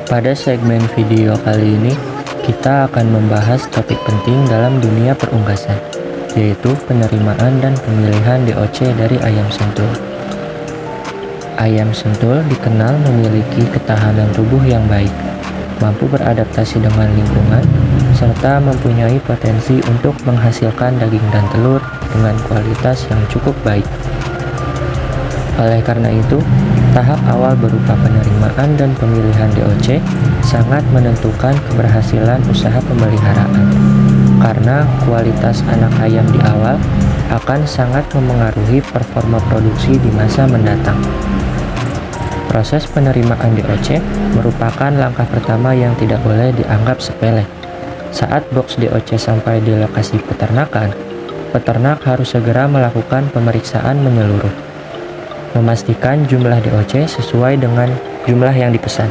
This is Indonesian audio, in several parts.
Pada segmen video kali ini, kita akan membahas topik penting dalam dunia perunggasan, yaitu penerimaan dan pemilihan DOC dari ayam sentul. Ayam sentul dikenal memiliki ketahanan tubuh yang baik, mampu beradaptasi dengan lingkungan, serta mempunyai potensi untuk menghasilkan daging dan telur dengan kualitas yang cukup baik. Oleh karena itu, tahap awal berupa penerimaan dan pemilihan DOC sangat menentukan keberhasilan usaha pemeliharaan, karena kualitas anak ayam di awal akan sangat memengaruhi performa produksi di masa mendatang. Proses penerimaan DOC merupakan langkah pertama yang tidak boleh dianggap sepele. Saat box DOC sampai di lokasi peternakan, peternak harus segera melakukan pemeriksaan menyeluruh, memastikan jumlah DOC sesuai dengan jumlah yang dipesan.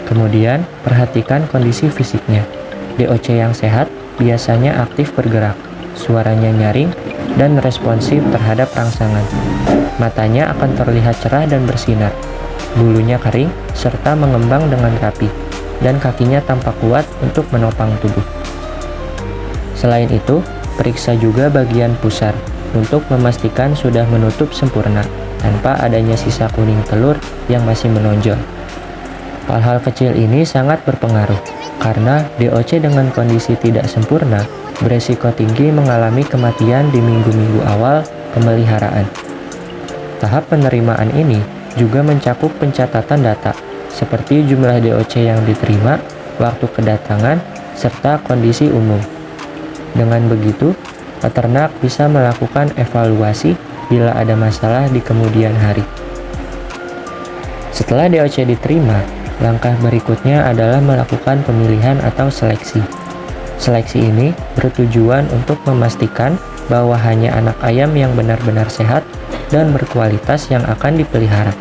Kemudian, perhatikan kondisi fisiknya. DOC yang sehat biasanya aktif bergerak, suaranya nyaring, dan responsif terhadap rangsangan. Matanya akan terlihat cerah dan bersinar, bulunya kering, serta mengembang dengan rapi, dan kakinya tampak kuat untuk menopang tubuh. Selain itu, periksa juga bagian pusar untuk memastikan sudah menutup sempurna, tanpa adanya sisa kuning telur yang masih menonjol. Hal-hal kecil ini sangat berpengaruh, karena DOC dengan kondisi tidak sempurna beresiko tinggi mengalami kematian di minggu-minggu awal pemeliharaan. Tahap penerimaan ini juga mencakup pencatatan data, seperti jumlah DOC yang diterima, waktu kedatangan, serta kondisi umum. Dengan begitu, peternak bisa melakukan evaluasi bila ada masalah di kemudian hari. Setelah DOC diterima, langkah berikutnya adalah melakukan pemilihan atau seleksi. Seleksi ini bertujuan untuk memastikan bahwa hanya anak ayam yang benar-benar sehat dan berkualitas yang akan dipelihara.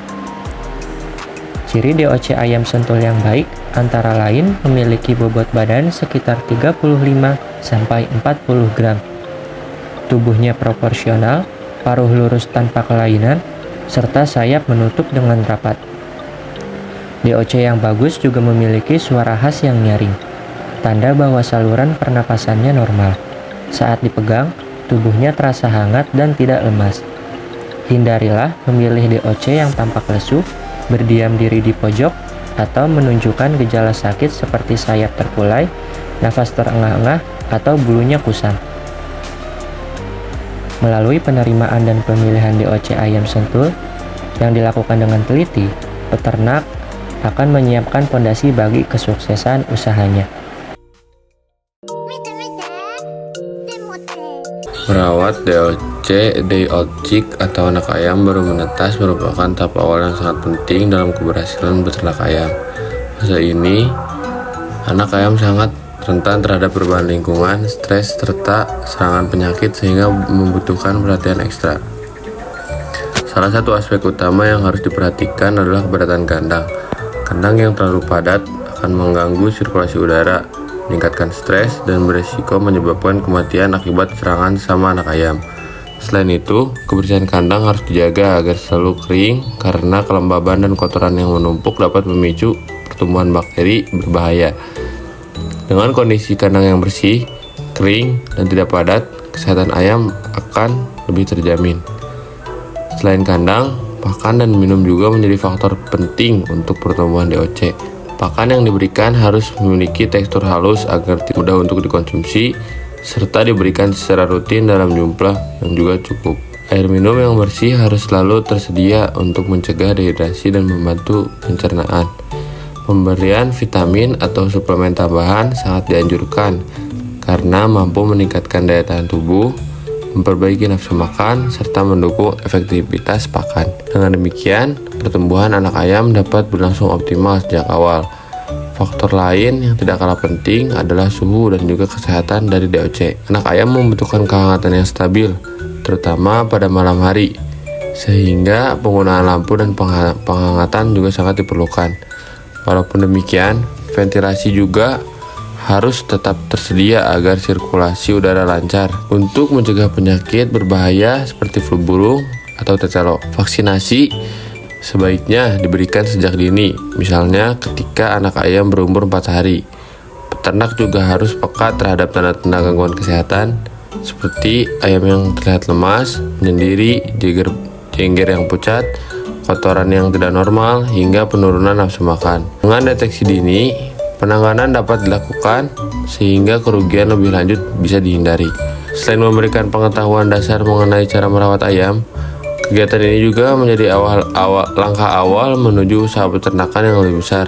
Ciri DOC ayam sentul yang baik antara lain memiliki bobot badan sekitar 35-40 gram, tubuhnya proporsional, paruh lurus tanpa kelainan, serta sayap menutup dengan rapat. DOC yang bagus juga memiliki suara khas yang nyaring, tanda bahwa saluran pernapasannya normal. Saat dipegang, tubuhnya terasa hangat dan tidak lemas. Hindarilah memilih DOC yang tampak lesu, berdiam diri di pojok, atau menunjukkan gejala sakit seperti sayap terkulai, nafas terengah-engah, atau bulunya kusam. Melalui penerimaan dan pemilihan DOC ayam sentul yang dilakukan dengan teliti, peternak akan menyiapkan fondasi bagi kesuksesan usahanya. Merawat DOC day old chick atau anak ayam baru menetas merupakan tahap awal yang sangat penting dalam keberhasilan beternak ayam. Masa ini, anak ayam sangat rentan terhadap perubahan lingkungan, stres, serta serangan penyakit sehingga membutuhkan perhatian ekstra. Salah satu aspek utama yang harus diperhatikan adalah kepadatan kandang. Kandang yang terlalu padat akan mengganggu sirkulasi udara, meningkatkan stres, dan beresiko menyebabkan kematian akibat serangan sama anak ayam. Selain itu, kebersihan kandang harus dijaga agar selalu kering karena kelembaban dan kotoran yang menumpuk dapat memicu pertumbuhan bakteri berbahaya. Dengan kondisi kandang yang bersih, kering, dan tidak padat, kesehatan ayam akan lebih terjamin. Selain kandang, pakan dan minum juga menjadi faktor penting untuk pertumbuhan DOC. Pakan yang diberikan harus memiliki tekstur halus agar mudah untuk dikonsumsi, serta diberikan secara rutin dalam jumlah yang juga cukup. Air minum yang bersih harus selalu tersedia untuk mencegah dehidrasi dan membantu pencernaan. Pemberian vitamin atau suplemen tambahan sangat dianjurkan karena mampu meningkatkan daya tahan tubuh, memperbaiki nafsu makan, serta mendukung efektivitas pakan. Dengan demikian, pertumbuhan anak ayam dapat berlangsung optimal sejak awal. Faktor lain yang tidak kalah penting adalah suhu dan juga kesehatan dari DOC. Anak ayam membutuhkan kehangatan yang stabil, terutama pada malam hari, sehingga penggunaan lampu dan penghangatan juga sangat diperlukan. Walaupun demikian, ventilasi juga harus tetap tersedia agar sirkulasi udara lancar untuk mencegah penyakit berbahaya seperti flu burung atau tetelo. Vaksinasi Sebaiknya diberikan sejak dini, misalnya ketika anak ayam berumur 4 hari. Peternak juga harus peka terhadap tanda-tanda gangguan kesehatan, seperti ayam yang terlihat lemas, menyendiri, jengger yang pucat, kotoran yang tidak normal, hingga penurunan nafsu makan. Dengan deteksi dini, penanganan dapat dilakukan sehingga kerugian lebih lanjut bisa dihindari. Selain memberikan pengetahuan dasar mengenai cara merawat ayam, kegiatan ini juga menjadi langkah awal menuju usaha peternakan yang lebih besar.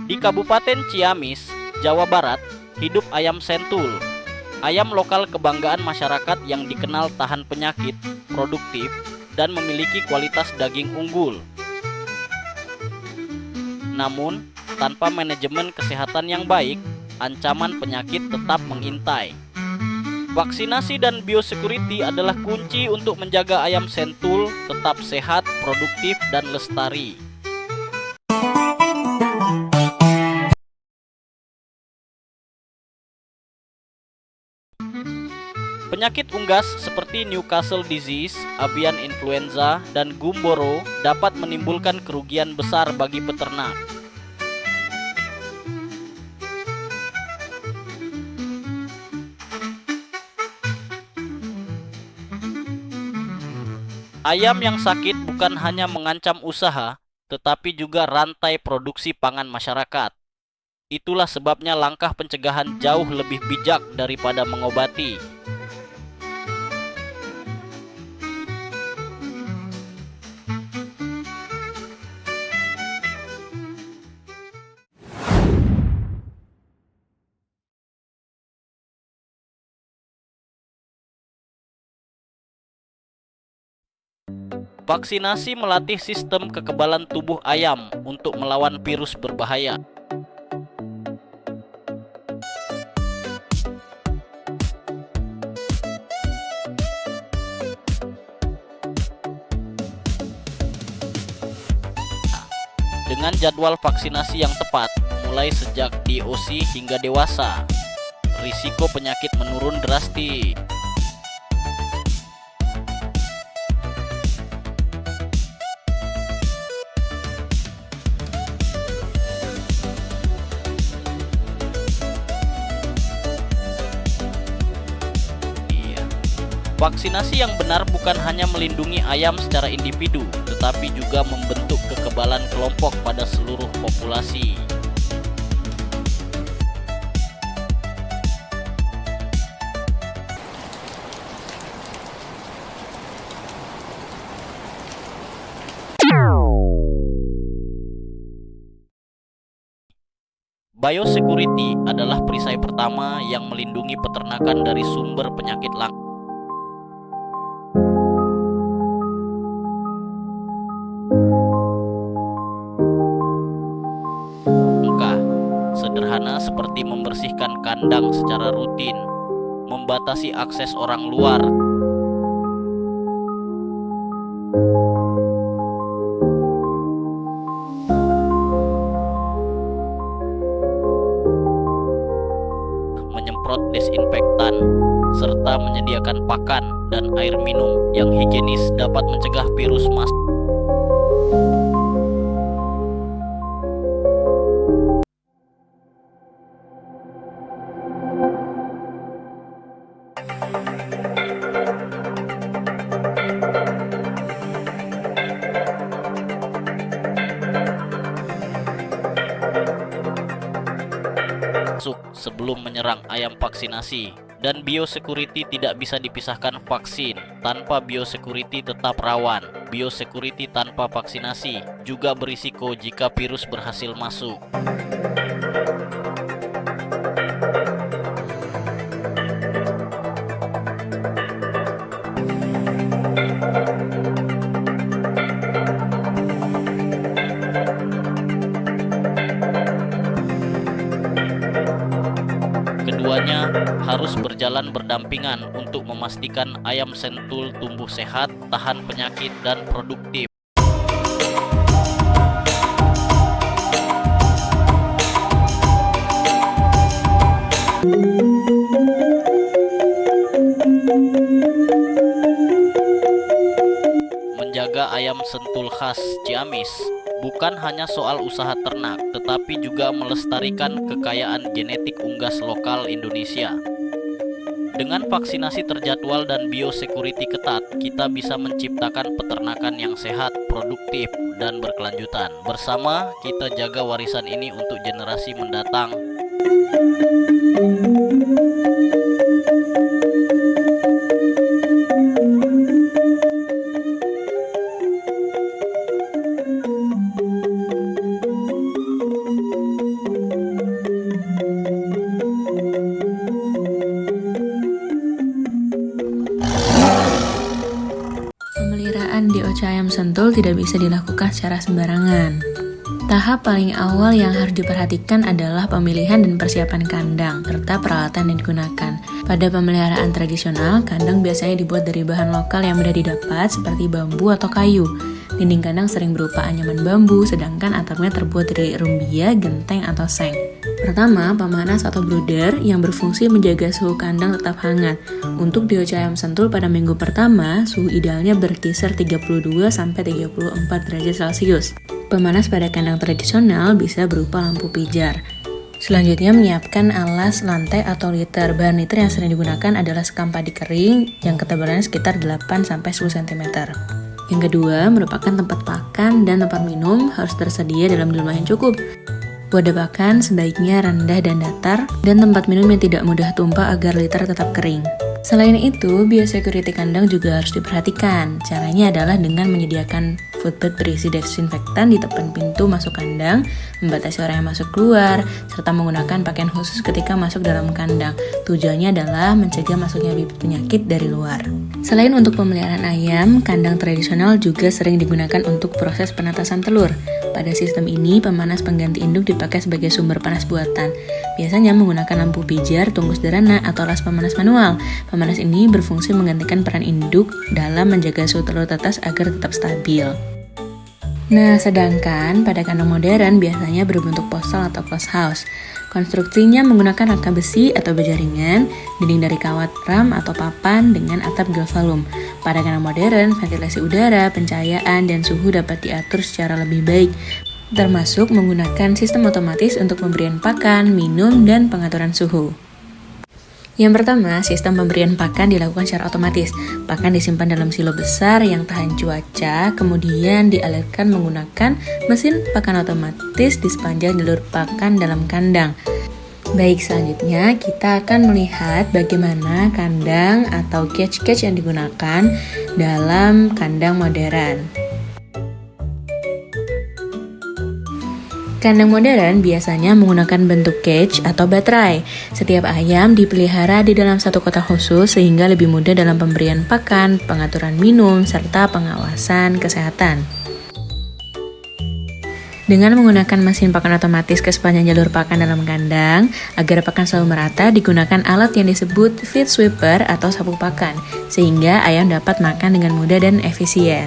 Di Kabupaten Ciamis, Jawa Barat, hidup ayam sentul. Ayam lokal kebanggaan masyarakat yang dikenal tahan penyakit, produktif, dan memiliki kualitas daging unggul. Namun, tanpa manajemen kesehatan yang baik, ancaman penyakit tetap mengintai. Vaksinasi dan biosecurity adalah kunci untuk menjaga ayam sentul tetap sehat, produktif, dan lestari. Penyakit unggas seperti Newcastle disease, avian influenza, dan gumboro dapat menimbulkan kerugian besar bagi peternak. Ayam yang sakit bukan hanya mengancam usaha, tetapi juga rantai produksi pangan masyarakat. Itulah sebabnya langkah pencegahan jauh lebih bijak daripada mengobati. Vaksinasi melatih sistem kekebalan tubuh ayam untuk melawan virus berbahaya. Dengan jadwal vaksinasi yang tepat, mulai sejak DOC hingga dewasa, risiko penyakit menurun drastis. Vaksinasi yang benar bukan hanya melindungi ayam secara individu, tetapi juga membentuk kekebalan kelompok pada seluruh populasi. Biosecurity adalah perisai pertama yang melindungi peternakan dari sumber penyakit langka. Sederhana seperti membersihkan kandang secara rutin, membatasi akses orang luar, menyemprot desinfektan, serta menyediakan pakan dan air minum yang higienis dapat mencegah virus masuk. Sebelum menyerang ayam vaksinasi. Dan biosecurity tidak bisa dipisahkan vaksin. Tanpa biosecurity tetap rawan. Biosecurity tanpa vaksinasi juga berisiko jika virus berhasil masuk. Keduanya harus berjalan berdampingan untuk memastikan ayam sentul tumbuh sehat, tahan penyakit, dan produktif. Menjaga ayam sentul khas Ciamis bukan hanya soal usaha ternak, tetapi juga melestarikan kekayaan genetik unggas lokal Indonesia. Dengan vaksinasi terjadwal dan biosecurity ketat, kita bisa menciptakan peternakan yang sehat, produktif, dan berkelanjutan. Bersama, kita jaga warisan ini untuk generasi mendatang. Pemeliharaan DOC ayam sentul tidak bisa dilakukan secara sembarangan. Tahap paling awal yang harus diperhatikan adalah pemilihan dan persiapan kandang, serta peralatan yang digunakan. Pada pemeliharaan tradisional, kandang biasanya dibuat dari bahan lokal yang mudah didapat seperti bambu atau kayu. Dinding kandang sering berupa anyaman bambu, sedangkan atapnya terbuat dari rumbia, genteng, atau seng. Pertama, pemanas atau brooder yang berfungsi menjaga suhu kandang tetap hangat. Untuk DOC ayam sentul pada minggu pertama, suhu idealnya berkisar 32-34 derajat Celcius. Pemanas pada kandang tradisional bisa berupa lampu pijar. Selanjutnya, menyiapkan alas lantai atau liter. Bahan liter yang sering digunakan adalah sekam padi kering yang ketebalannya sekitar 8-10 cm. Yang kedua, merupakan tempat pakan dan tempat minum harus tersedia dalam jumlah yang cukup. Wadah pakan sebaiknya rendah dan datar, dan tempat minum yang tidak mudah tumpah agar liter tetap kering. Selain itu, biosecurity kandang juga harus diperhatikan. Caranya adalah dengan menyediakan footbed berisi desinfektan di depan pintu masuk kandang, membatasi orang yang masuk keluar, serta menggunakan pakaian khusus ketika masuk dalam kandang. Tujuannya adalah mencegah masuknya bibit penyakit dari luar. Selain untuk pemeliharaan ayam, kandang tradisional juga sering digunakan untuk proses penetasan telur. Pada sistem ini, pemanas pengganti induk dipakai sebagai sumber panas buatan. Biasanya menggunakan lampu pijar, tungku sederhana, atau alas pemanas manual. Pemanas ini berfungsi menggantikan peran induk dalam menjaga suhu telur tetas agar tetap stabil. Nah, sedangkan pada kandang modern biasanya berbentuk postal atau closed house. Konstruksinya menggunakan rangka besi atau baja ringan, dinding dari kawat ram atau papan dengan atap galvalum. Pada kandang modern, ventilasi udara, pencahayaan, dan suhu dapat diatur secara lebih baik, termasuk menggunakan sistem otomatis untuk pemberian pakan, minum, dan pengaturan suhu. Yang pertama, sistem pemberian pakan dilakukan secara otomatis. Pakan disimpan dalam silo besar yang tahan cuaca, kemudian dialirkan menggunakan mesin pakan otomatis di sepanjang jalur pakan dalam kandang. Baik, selanjutnya kita akan melihat bagaimana kandang atau cage yang digunakan dalam kandang modern. Kandang modern biasanya menggunakan bentuk cage atau baterai. Setiap ayam dipelihara di dalam satu kotak khusus sehingga lebih mudah dalam pemberian pakan, pengaturan minum, serta pengawasan kesehatan. Dengan menggunakan mesin pakan otomatis ke sepanjang jalur pakan dalam kandang, agar pakan selalu merata, digunakan alat yang disebut feed sweeper atau sapu pakan, sehingga ayam dapat makan dengan mudah dan efisien.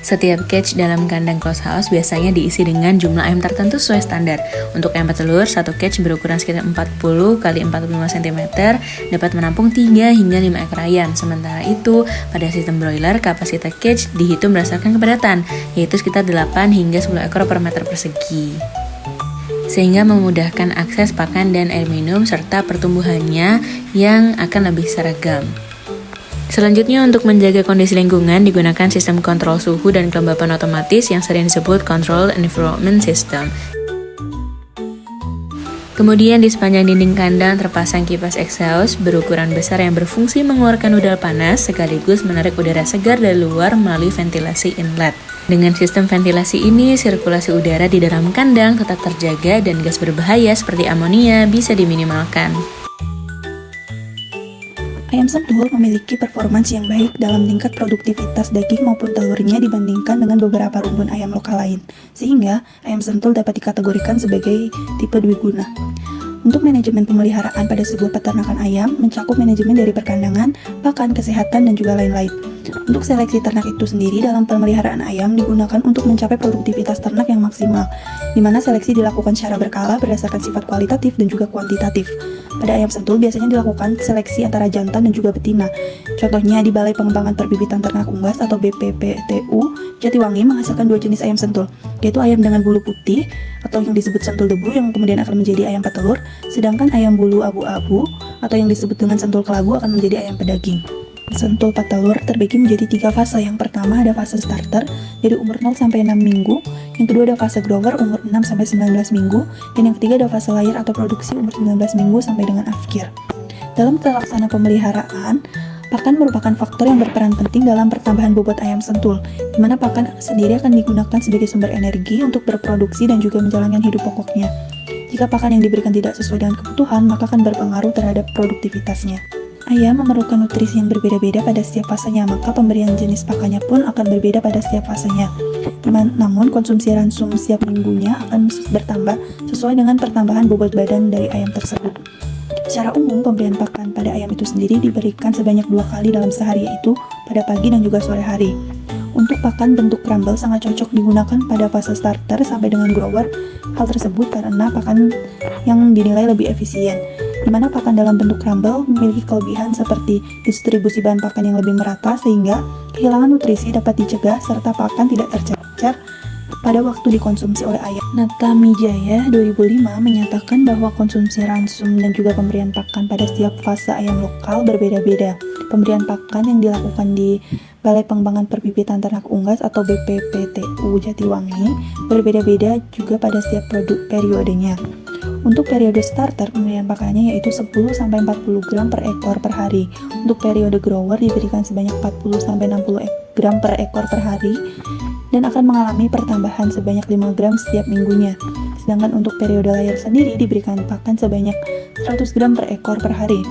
Setiap cage dalam kandang closed house biasanya diisi dengan jumlah ayam tertentu sesuai standar. Untuk ayam petelur, satu cage berukuran sekitar 40 x 45 cm dapat menampung 3 hingga 5 ekor ayam. Sementara itu, pada sistem broiler, kapasitas cage dihitung berdasarkan kepadatan, yaitu sekitar 8 hingga 10 ekor per meter persegi. Sehingga memudahkan akses pakan dan air minum serta pertumbuhannya yang akan lebih seragam. Selanjutnya, untuk menjaga kondisi lingkungan digunakan sistem kontrol suhu dan kelembapan otomatis yang sering disebut Control Environment System. Kemudian di sepanjang dinding kandang terpasang kipas exhaust berukuran besar yang berfungsi mengeluarkan udara panas sekaligus menarik udara segar dari luar melalui ventilasi inlet. Dengan sistem ventilasi ini, sirkulasi udara di dalam kandang tetap terjaga dan gas berbahaya seperti amonia bisa diminimalkan. Ayam sentul memiliki performance yang baik dalam tingkat produktivitas daging maupun telurnya dibandingkan dengan beberapa rumpun ayam lokal lain, sehingga ayam sentul dapat dikategorikan sebagai tipe dwiguna. Untuk manajemen pemeliharaan pada sebuah peternakan ayam mencakup manajemen dari perkandangan, pakan, kesehatan, dan juga lain-lain. Untuk seleksi ternak itu sendiri dalam pemeliharaan ayam digunakan untuk mencapai produktivitas ternak yang maksimal, di mana seleksi dilakukan secara berkala berdasarkan sifat kualitatif dan juga kuantitatif. Pada ayam sentul biasanya dilakukan seleksi antara jantan dan juga betina. Contohnya di Balai Pengembangan Perbibitan Ternak Unggas atau BPPTU Jatiwangi menghasilkan 2 jenis ayam sentul, yaitu ayam dengan bulu putih atau yang disebut sentul debu yang kemudian akan menjadi ayam petelur, sedangkan ayam bulu abu-abu atau yang disebut dengan sentul kelabu akan menjadi ayam pedaging. Sentul petelur terbagi menjadi 3 fase. Yang pertama ada fase starter dari umur 0 sampai 6 minggu, yang kedua ada fase grower umur 6 sampai 19 minggu, dan yang ketiga ada fase lahir atau produksi umur 19 minggu sampai dengan afkir. Dalam terlaksana pemeliharaan, pakan merupakan faktor yang berperan penting dalam pertambahan bobot ayam sentul, di mana pakan sendiri akan digunakan sebagai sumber energi untuk berproduksi dan juga menjalankan hidup pokoknya. Jika pakan yang diberikan tidak sesuai dengan kebutuhan, maka akan berpengaruh terhadap produktivitasnya. Ayam memerlukan nutrisi yang berbeda-beda pada setiap fasenya, maka pemberian jenis pakannya pun akan berbeda pada setiap fasenya. Namun, konsumsi ransum setiap minggunya akan bertambah sesuai dengan pertambahan bobot badan dari ayam tersebut. Secara umum, pemberian pakan pada ayam itu sendiri diberikan sebanyak 2 kali dalam sehari, yaitu pada pagi dan juga sore hari. Untuk pakan bentuk crumble sangat cocok digunakan pada fase starter sampai dengan grower. Hal tersebut karena pakan yang dinilai lebih efisien, di mana pakan dalam bentuk crumble memiliki kelebihan seperti distribusi bahan pakan yang lebih merata sehingga kehilangan nutrisi dapat dicegah serta pakan tidak tercecer pada waktu dikonsumsi oleh ayam. Natamijaya 2005 menyatakan bahwa konsumsi ransum dan juga pemberian pakan pada setiap fase ayam lokal berbeda-beda. Pemberian pakan yang dilakukan di Balai Pengembangan Perbibitan Ternak Unggas atau BPPTU Jatiwangi berbeda-beda juga pada setiap periodenya. Untuk periode starter, pemberian pakannya yaitu 10-40 gram per ekor per hari. Untuk periode grower diberikan sebanyak 40-60 gram per ekor per hari dan akan mengalami pertambahan sebanyak 5 gram setiap minggunya. Sedangkan untuk periode lahir sendiri diberikan pakan sebanyak 100 gram per ekor per hari.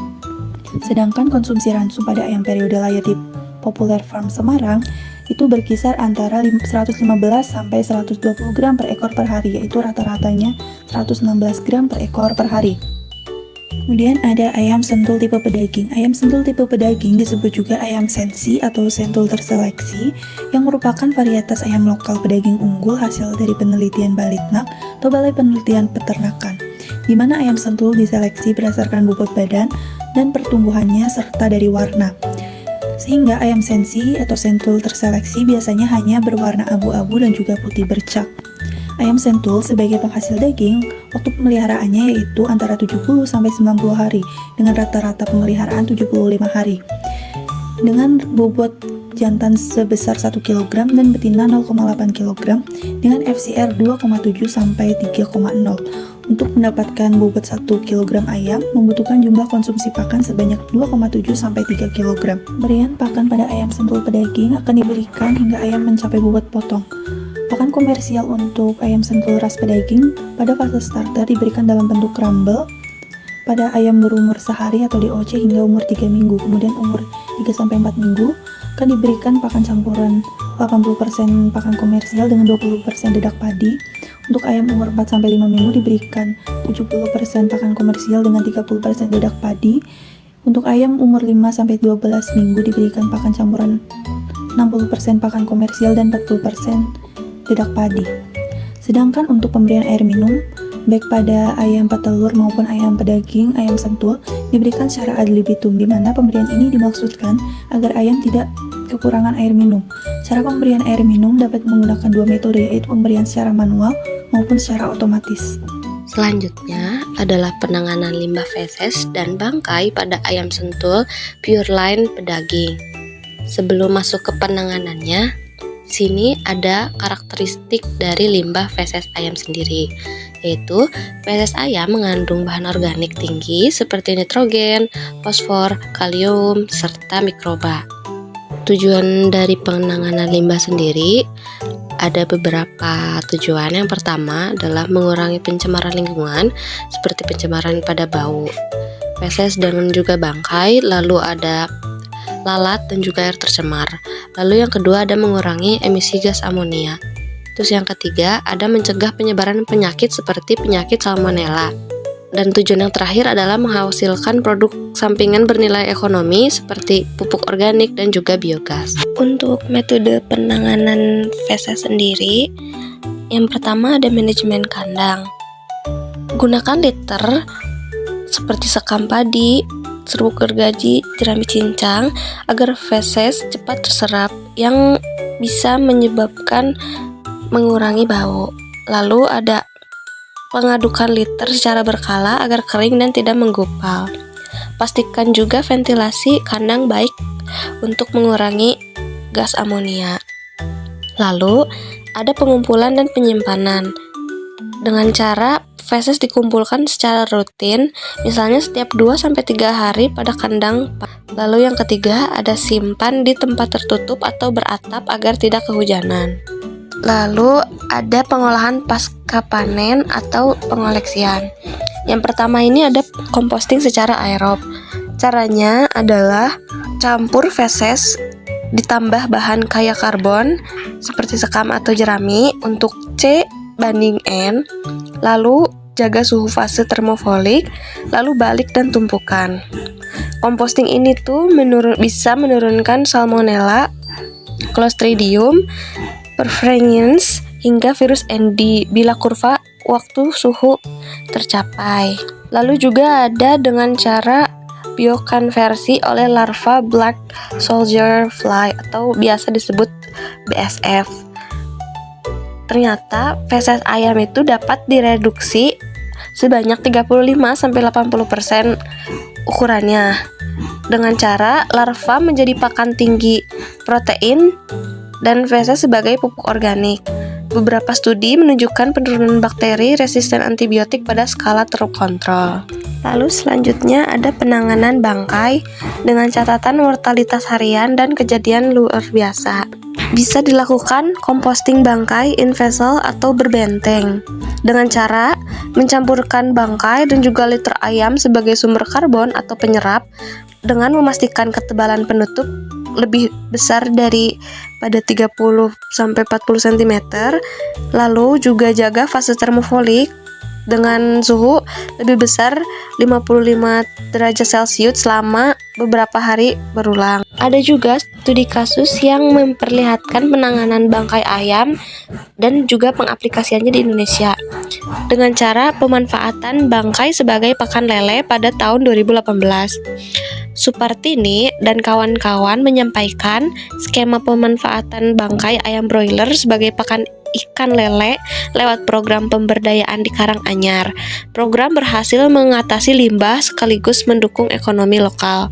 Sedangkan konsumsi ransum pada ayam periode lahir di Popular Farm Semarang itu berkisar antara 115 sampai 120 gram per ekor per hari, yaitu rata-ratanya 116 gram per ekor per hari. Kemudian ada ayam sentul tipe pedaging. Ayam sentul tipe pedaging disebut juga ayam sensi atau sentul terseleksi, yang merupakan varietas ayam lokal pedaging unggul hasil dari penelitian Balitnak atau Balai Penelitian Peternakan, di mana ayam sentul diseleksi berdasarkan bobot badan dan pertumbuhannya serta dari warna. Sehingga ayam sensi atau sentul terseleksi biasanya hanya berwarna abu-abu dan juga putih bercak. Ayam sentul sebagai penghasil daging, waktu pemeliharaannya yaitu antara 70 sampai 90 hari dengan rata-rata pemeliharaan 75 hari. Dengan bobot jantan sebesar 1 kg dan betina 0,8 kg dengan FCR 2,7 sampai 3,0. Untuk mendapatkan bobot 1 kg ayam membutuhkan jumlah konsumsi pakan sebanyak 2,7 sampai 3 kg. Pemberian pakan pada ayam sentul pedaging akan diberikan hingga ayam mencapai bobot potong. Pakan komersial untuk ayam sentul ras pedaging pada fase starter diberikan dalam bentuk crumble pada ayam berumur sehari atau DOC hingga umur 3 minggu. Kemudian umur 3 sampai 4 minggu akan diberikan pakan campuran 80% pakan komersial dengan 20% dedak padi. Untuk ayam umur 4 sampai 5 minggu diberikan 70% pakan komersial dengan 30% dedak padi. Untuk ayam umur 5 sampai 12 minggu diberikan pakan campuran 60% pakan komersial dan 40% dedak padi. Sedangkan untuk pemberian air minum baik pada ayam petelur maupun ayam pedaging, ayam sentul diberikan secara ad libitum, di mana pemberian ini dimaksudkan agar ayam tidak kekurangan air minum. Cara pemberian air minum dapat menggunakan 2 metode, yaitu pemberian secara manual maupun secara otomatis. Selanjutnya adalah penanganan limbah feses dan bangkai pada ayam sentul pure line pedaging. Sebelum masuk ke penanganannya, sini ada karakteristik dari limbah feses ayam sendiri, yaitu feses ayam mengandung bahan organik tinggi seperti nitrogen, fosfor, kalium, serta mikroba. Tujuan dari penanganan limbah sendiri ada beberapa tujuan. Yang pertama adalah mengurangi pencemaran lingkungan seperti pencemaran pada bau, feses dan juga bangkai, lalu ada lalat dan juga air tercemar. Lalu yang kedua ada mengurangi emisi gas amonia. Terus yang ketiga ada mencegah penyebaran penyakit seperti penyakit salmonella. Dan tujuan yang terakhir adalah menghasilkan produk sampingan bernilai ekonomi seperti pupuk organik dan juga biogas. Untuk metode penanganan feses sendiri, yang pertama ada manajemen kandang. Gunakan liter seperti sekam padi, serbuk gergaji, jerami cincang agar feses cepat terserap yang bisa menyebabkan mengurangi bau. Lalu ada pengadukan liter secara berkala agar kering dan tidak menggupal. Pastikan juga ventilasi kandang baik untuk mengurangi gas amonia. Lalu ada pengumpulan dan penyimpanan. Dengan cara feses dikumpulkan secara rutin, misalnya setiap 2-3 hari pada kandang. Lalu yang ketiga ada simpan di tempat tertutup atau beratap agar tidak kehujanan. Lalu ada pengolahan pasca panen atau pengoleksian. Yang pertama ini ada composting secara aerob. Caranya adalah campur feses ditambah bahan kaya karbon seperti sekam atau jerami untuk C/N, lalu jaga suhu fase termofolik, lalu balik dan tumpukan. Composting ini tuh bisa menurunkan salmonella, Clostridium perfringens hingga virus ND bila kurva waktu suhu tercapai. Lalu juga ada dengan cara biokonversi oleh larva black soldier fly atau biasa disebut BSF. Ternyata feses ayam itu dapat direduksi sebanyak 35-80% ukurannya dengan cara larva menjadi pakan tinggi protein dan feses sebagai pupuk organik. Beberapa studi menunjukkan penurunan bakteri resisten antibiotik pada skala terkontrol. Lalu selanjutnya ada penanganan bangkai dengan catatan mortalitas harian dan kejadian luar biasa. Bisa dilakukan composting bangkai in vessel atau berbenteng dengan cara mencampurkan bangkai dan juga liter ayam sebagai sumber karbon atau penyerap dengan memastikan ketebalan penutup lebih besar dari pada 30-40 cm. Lalu juga jaga fase termofolik dengan suhu lebih besar 55 derajat Celcius selama beberapa hari berulang. Ada juga studi kasus yang memperlihatkan penanganan bangkai ayam dan juga pengaplikasiannya di Indonesia dengan cara pemanfaatan bangkai sebagai pakan lele pada tahun 2018. Supartini dan kawan-kawan menyampaikan skema pemanfaatan bangkai ayam broiler sebagai pakan ikan lele lewat program pemberdayaan di Karanganyar. Program berhasil mengatasi limbah sekaligus mendukung ekonomi lokal.